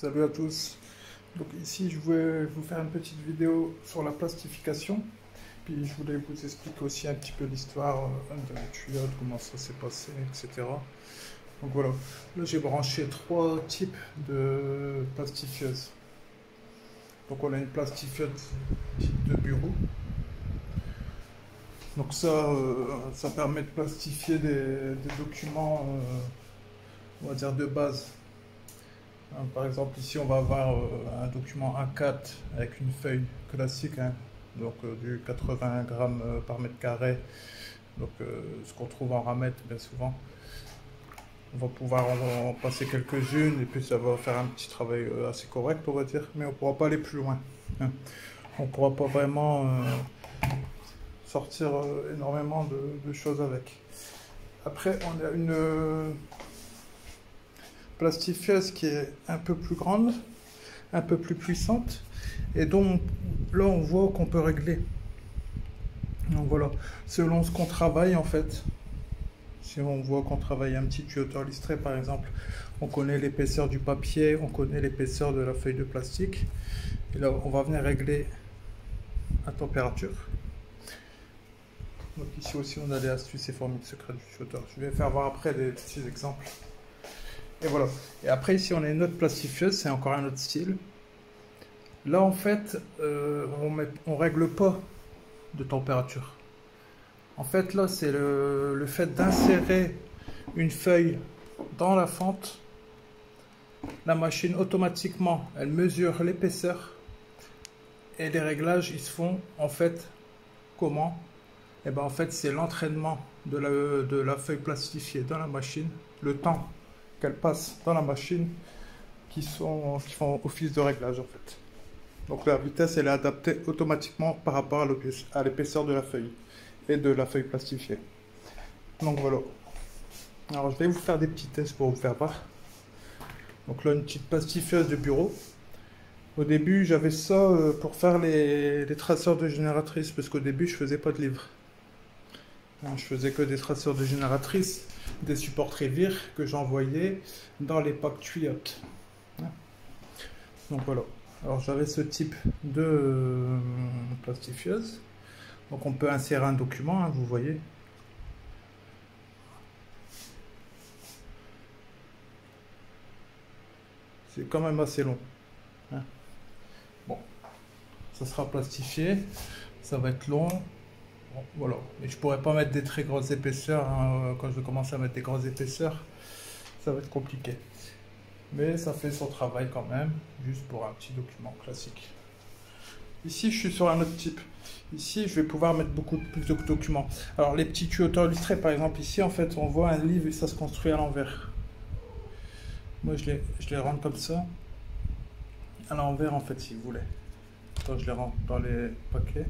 Salut à tous. Donc ici je vais vous faire une petite vidéo sur la plastification. Puis je voulais vous expliquer aussi un petit peu l'histoire de la tuyauterie, comment ça s'est passé, etc. Donc voilà. Là j'ai branché trois types de plastifieuses. Donc on a une plastifieuse type de bureau. Donc ça permet de plastifier des documents, on va dire de base. Par exemple, ici, on va avoir un document A4 avec une feuille classique, hein, donc du 80 grammes par mètre carré, donc ce qu'on trouve en ramette bien souvent. On va pouvoir en passer quelques-unes et puis ça va faire un petit travail assez correct, on va dire, mais on ne pourra pas aller plus loin. Hein. On ne pourra pas vraiment sortir énormément de choses avec. Après, on a une plastifieuse qui est un peu plus grande, un peu plus puissante, et donc là on voit qu'on peut régler. Donc voilà, selon ce qu'on travaille en fait. Si on voit qu'on travaille un petit tuyauteur listré par exemple, on connaît l'épaisseur du papier, on connaît l'épaisseur de la feuille de plastique, et là on va venir régler la température. Donc ici aussi on a des astuces et formules secrètes du tuyauteur. Je vais faire voir après des petits exemples. Et voilà. Et après, ici, on a une autre plastifieuse, c'est encore un autre style. Là, en fait, on règle pas de température. En fait, là, c'est le fait d'insérer une feuille dans la fente. La machine, automatiquement, elle mesure l'épaisseur. Et les réglages, ils se font, en fait, comment? Et ben, en fait, c'est l'entraînement de la feuille plastifiée dans la machine, le temps qu'elle passe dans la machine qui font office de réglage en fait. Donc la vitesse elle est adaptée automatiquement par rapport à l'épaisseur de la feuille et de la feuille plastifiée. Donc voilà. Alors je vais vous faire des petits tests pour vous faire voir. Donc là une petite plastifieuse de bureau. Au début j'avais ça pour faire les traceurs de génératrices parce qu'au début je faisais pas de livres. Je faisais que des traceurs de génératrices, des supports Revir que j'envoyais dans les packs tuyautes. Donc voilà. Alors j'avais ce type de plastifieuse. Donc on peut insérer un document, hein, vous voyez. C'est quand même assez long. Hein. Bon, ça sera plastifié, ça va être long. Bon, voilà, mais je pourrais pas mettre des très grosses épaisseurs, hein. Quand je vais commencer à mettre des grosses épaisseurs, ça va être compliqué. Mais ça fait son travail quand même, juste pour un petit document classique. Ici, je suis sur un autre type. Ici, je vais pouvoir mettre beaucoup plus de documents. Alors, les petits tuyauteurs illustrés, par exemple, ici, en fait, on voit un livre et ça se construit à l'envers. Moi, je les rentre comme ça, à l'envers, en fait, si vous voulez. Quand je les rentre dans les paquets.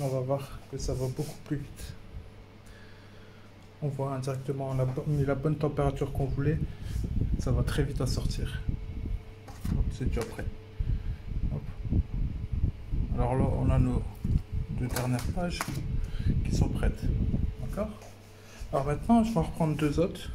On va voir que ça va beaucoup plus vite. On voit indirectement, on a mis la bonne température qu'on voulait, ça va très vite à sortir. C'est déjà prêt. Hop. Alors là, on a nos deux dernières pages qui sont prêtes. D'accord? Alors maintenant, je vais en reprendre deux autres,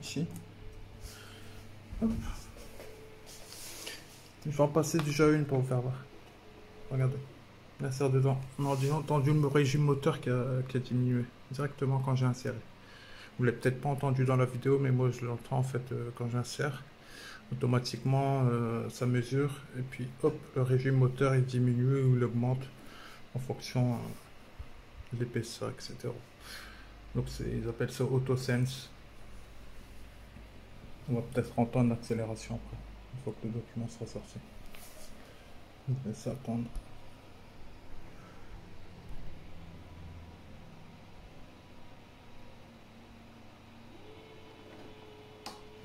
ici. Hop. Je vais en passer déjà une pour vous faire voir. Regardez. L'insère dedans. On a entendu le régime moteur qui a diminué directement quand j'ai inséré. Vous l'avez peut-être pas entendu dans la vidéo, mais moi je l'entends en fait quand j'insère. Automatiquement ça mesure et puis hop, le régime moteur il diminue ou il augmente en fonction de l'épaisseur, etc. Donc ils appellent ça AutoSense. On va peut-être entendre l'accélération après, une fois que le document sera sorti. On va laisser attendre.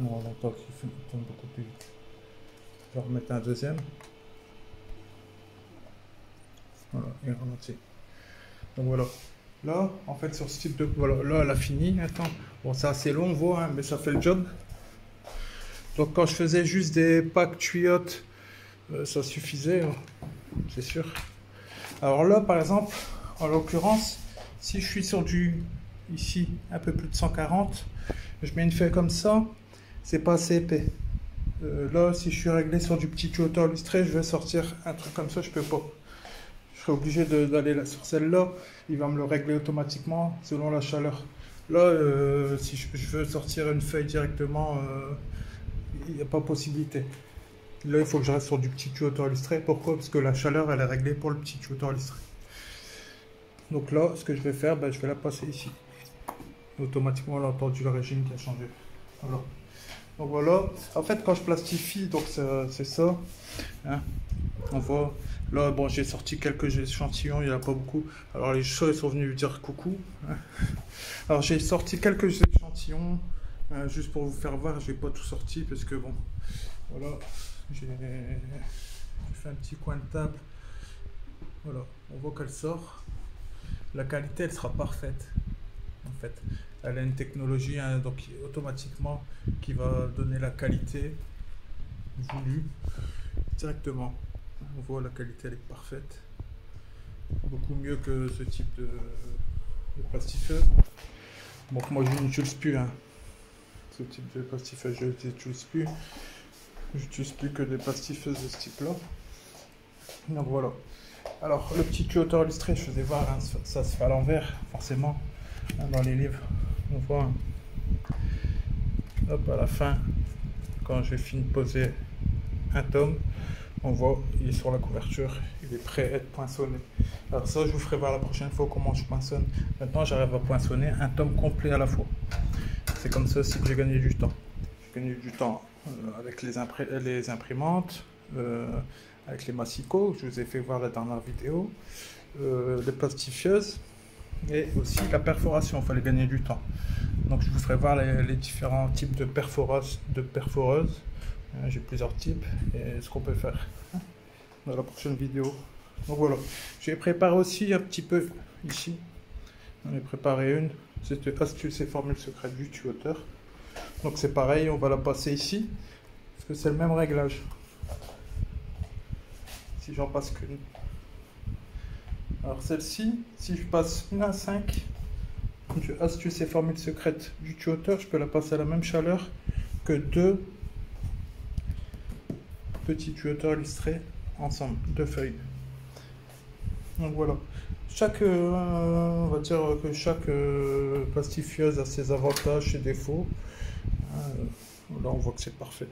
On entend qu'il tourne beaucoup plus vite. Je vais remettre un deuxième. Voilà, il ralentit. Donc voilà. Là, en fait, sur ce type de... Voilà, là, elle a fini. Attends. Bon, c'est assez long, on voit, hein, mais ça fait le job. Donc quand je faisais juste des packs tuyautes, ça suffisait, hein, c'est sûr. Alors là, par exemple, en l'occurrence, si je suis sur du ici un peu plus de 140. Je mets une feuille comme ça, c'est pas assez épais. Là, si je suis réglé sur du petit tuyauteur lustré, je vais sortir un truc comme ça, je peux pas. Je serai obligé d'aller sur celle-là, il va me le régler automatiquement selon la chaleur. Là, si je veux sortir une feuille directement, il n'y a pas possibilité. Là, il faut que je reste sur du petit tuyauteur illustré. Pourquoi? Parce que la chaleur, elle est réglée pour le petit tuyauteur illustré. Donc là, ce que je vais faire, je vais la passer ici. Automatiquement, elle a entendu le régime qui a changé. Voilà. Donc voilà. En fait, quand je plastifie, donc c'est ça. Hein. On voit. Là, bon, j'ai sorti quelques échantillons, il n'y en a pas beaucoup. Alors les chats, ils sont venus dire coucou. Hein. Alors j'ai sorti quelques échantillons, juste pour vous faire voir. Je n'ai pas tout sorti parce que bon, voilà. J'ai fait un petit coin de table. Voilà, on voit qu'elle sort. La qualité, elle sera parfaite. En fait, elle a une technologie, hein, donc automatiquement qui va donner la qualité voulue directement. On voit la qualité, elle est parfaite. Beaucoup mieux que ce type de plastifeuse. Donc moi, je n'utilise plus hein, ce type de plastifeuse. Je n'utilise plus. J'utilise plus que des plastifeuses de ce type-là. Donc voilà. Alors le petit tuyauteur illustré, je faisais voir, hein, ça se fait à l'envers, forcément. Hein, dans les livres, on voit. Hein. Hop, à la fin, quand j'ai fini de poser un tome, on voit, il est sur la couverture, il est prêt à être poinçonné. Alors ça, je vous ferai voir la prochaine fois comment je poinçonne. Maintenant, j'arrive à poinçonner un tome complet à la fois. C'est comme ça aussi que j'ai gagné du temps. J'ai gagné du temps avec les imprimantes, avec les massicos, que je vous ai fait voir la dernière vidéo, les plastifieuses, et aussi la perforation, il fallait gagner du temps. Donc je vous ferai voir les différents types de perforeuses. J'ai plusieurs types et ce qu'on peut faire dans la prochaine vidéo. Donc voilà, j'ai préparé aussi un petit peu ici. J'en ai préparé une, c'était astuces et formules secrètes du tuyauteur. Donc c'est pareil, on va la passer ici, parce que c'est le même réglage. Si j'en passe qu'une. Alors celle-ci, si je passe 1 à 5, astuces et formules secrètes du tuyauteur, je peux la passer à la même chaleur que 2 petits tuyauteurs illustrés ensemble, 2 feuilles. Donc voilà. On va dire que chaque plastifieuse a ses avantages, ses défauts. Là on voit que c'est parfait.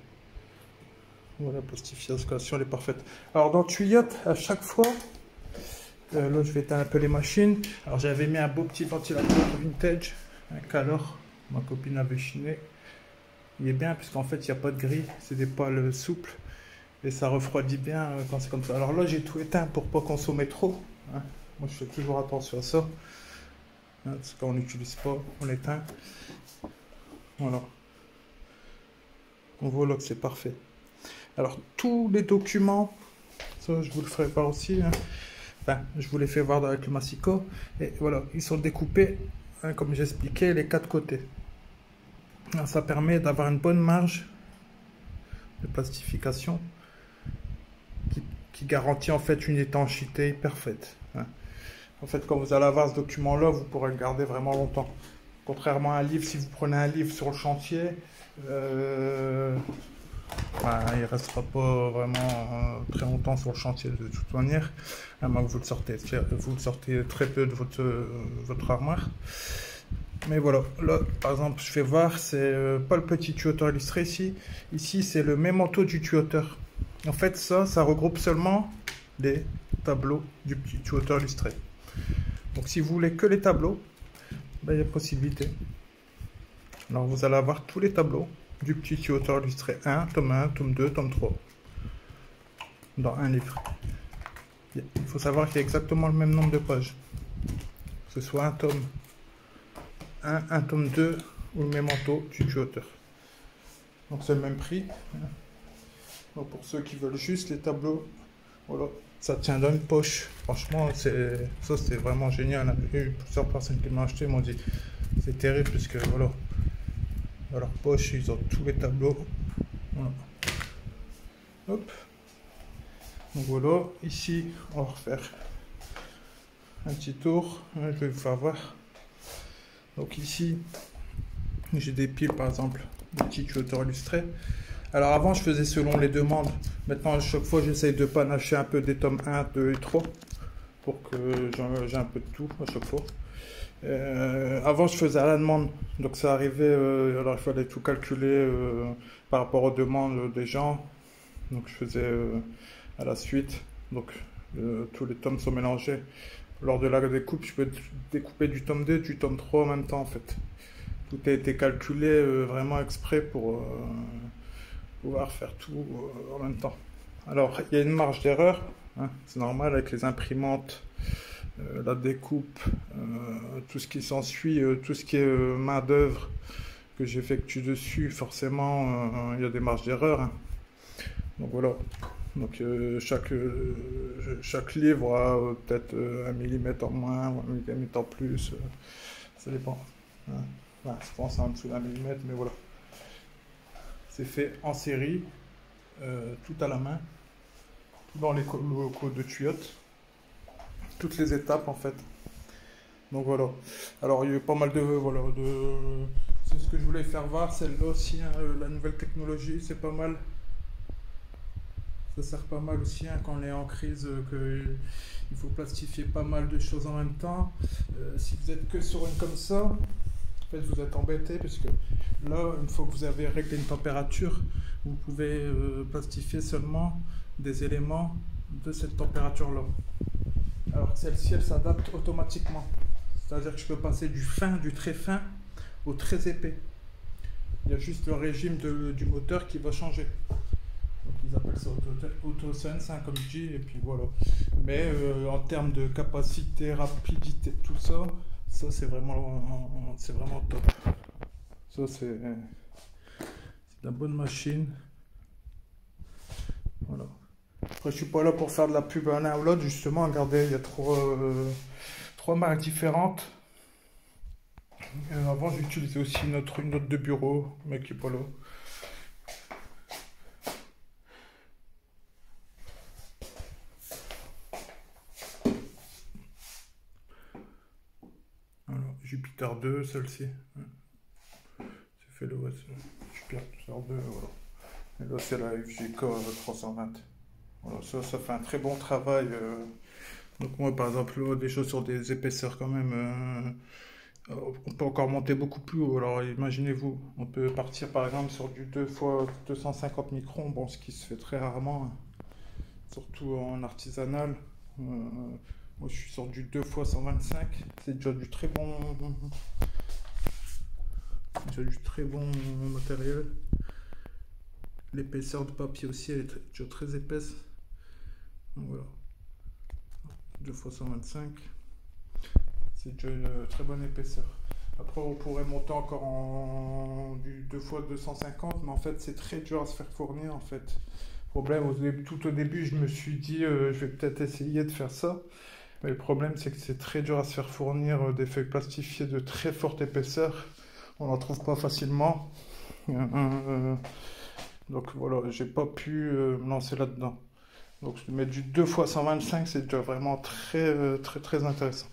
Voilà, plastification elle est parfaite. Alors dans tuyaute, à chaque fois, là je vais éteindre un peu les machines. Alors j'avais mis un beau petit ventilateur vintage, un Calor, ma copine avait chiné. Il est bien puisqu'en fait il n'y a pas de grille, c'est des poils souples et ça refroidit bien quand c'est comme ça. Alors là j'ai tout éteint pour pas consommer trop. Hein. Moi je fais toujours attention à ça. Hein, parce qu'on n'utilise pas, on éteint. Voilà. On voit là que c'est parfait. Alors tous les documents, ça je vous le ferai voir aussi. Hein. Enfin, je vous les fais voir avec le massico. Et voilà, ils sont découpés, hein, comme j'expliquais, les 4 côtés. Alors, ça permet d'avoir une bonne marge de plastification qui garantit en fait une étanchéité parfaite. Hein. En fait, quand vous allez avoir ce document-là, vous pourrez le garder vraiment longtemps. Contrairement à un livre, si vous prenez un livre sur le chantier, il ne restera pas vraiment très longtemps sur le chantier de toute manière, à moins que vous le sortez très peu de votre armoire. Mais voilà, là par exemple je vais voir, c'est pas le petit tuyauteur illustré ici c'est le mémento du tuyauteur. En fait ça regroupe seulement les tableaux du petit tuyauteur illustré. Donc si vous voulez que les tableaux, il y a possibilité. Alors vous allez avoir tous les tableaux du petit tuyauteur illustré 1, tome 1, tome 2, tome 3 dans un livre. Il faut savoir qu'il y a exactement le même nombre de pages, que ce soit un tome 1, un tome 2 ou le mémento du tuyauteur. Donc c'est le même prix. Donc, pour ceux qui veulent juste les tableaux, voilà, ça tient dans une poche. Franchement, ça c'est vraiment génial. J'ai eu plusieurs personnes qui m'ont acheté, m'ont dit c'est terrible puisque voilà, dans leur poche ils ont tous les tableaux. Voilà. Hop. Donc voilà, ici on va refaire un petit tour. Je vais vous faire voir. Donc ici, j'ai des piles par exemple, des petits tueurs illustrés. Alors avant, je faisais selon les demandes. Maintenant, à chaque fois, j'essaye de panacher un peu des tomes 1, 2 et 3 pour que j'ai un peu de tout à chaque fois. Avant, je faisais à la demande. Donc ça arrivait, alors il fallait tout calculer par rapport aux demandes des gens. Donc je faisais à la suite. Donc tous les tomes sont mélangés. Lors de la découpe, je peux découper du tome 2, du tome 3 en même temps en fait. Tout a été calculé vraiment exprès pour pouvoir faire tout en même temps. Alors, il y a une marge d'erreur, hein, c'est normal avec les imprimantes, la découpe, tout ce qui s'ensuit, tout ce qui est main d'œuvre que j'effectue dessus, forcément, il y a des marges d'erreur. Hein. Donc voilà. Donc chaque livre a peut-être 1 millimètre en moins ou 1 millimètre en plus, ça dépend. Hein. Ouais, je pense en dessous d'1 millimètre, mais voilà. C'est fait en série, tout à la main, dans les locaux de tuyautes, toutes les étapes en fait. Donc voilà. Alors il y a eu pas mal de voilà c'est ce que je voulais faire voir. Celle-là aussi, hein, la nouvelle technologie, c'est pas mal. Ça sert pas mal aussi hein, quand on est en crise, il faut plastifier pas mal de choses en même temps. Si vous êtes que sur une comme ça, en fait, vous êtes embêté parce que là, une fois que vous avez réglé une température, vous pouvez plastifier seulement des éléments de cette température-là. Alors que celle-ci, elle s'adapte automatiquement. C'est-à-dire que je peux passer du fin, du très fin au très épais. Il y a juste le régime du moteur qui va changer. Donc ils appellent ça AutoSense, hein, comme je dis, et puis voilà. Mais en termes de capacité, rapidité, tout ça, c'est vraiment top. Ça c'est la bonne machine. Voilà. Après je suis pas là pour faire de la pub à l'un ou l'autre, justement, regardez, il y a trois marques différentes. Avant j'utilisais aussi une autre de bureau, mais qui est pas là. Alors, Jupiter 2, celle-ci. C'est fait le Jupiter 2, voilà. Et là c'est la FJK 320. Voilà, ça fait un très bon travail. Donc moi par exemple, des choses sur des épaisseurs quand même. On peut encore monter beaucoup plus haut. Alors imaginez-vous, on peut partir par exemple sur du 2 fois 250 microns, bon, ce qui se fait très rarement, hein, surtout en artisanal. Moi je suis sur du 2 fois 125, c'est déjà du très bon matériel. L'épaisseur de papier aussi, elle est déjà très épaisse. Donc voilà, 2 fois 125. C'est déjà une très bonne épaisseur. Après, on pourrait monter encore en du 2 fois 250, mais en fait, c'est très dur à se faire fournir. En fait, problème, tout au début, je me suis dit, je vais peut-être essayer de faire ça. Mais le problème, c'est que c'est très dur à se faire fournir des feuilles plastifiées de très forte épaisseur. On n'en trouve pas facilement. Donc voilà, j'ai pas pu me lancer là-dedans. Donc, mais du 2 fois 125, c'est déjà vraiment très intéressant.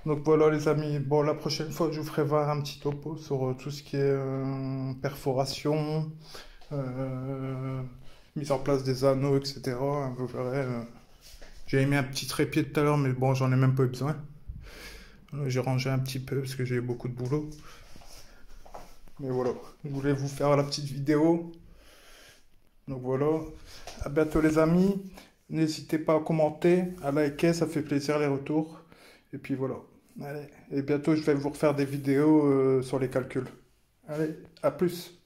Donc voilà les amis, bon la prochaine fois je vous ferai voir un petit topo sur tout ce qui est perforation, mise en place des anneaux, etc. Vous verrez, j'ai mis un petit trépied tout à l'heure mais bon j'en ai même pas eu besoin. J'ai rangé un petit peu parce que j'ai beaucoup de boulot. Mais voilà, je voulais vous faire la petite vidéo. Donc voilà, à bientôt les amis. N'hésitez pas à commenter, à liker, ça fait plaisir les retours. Et puis voilà. Allez, et bientôt je vais vous refaire des vidéos sur les calculs. Allez, à plus.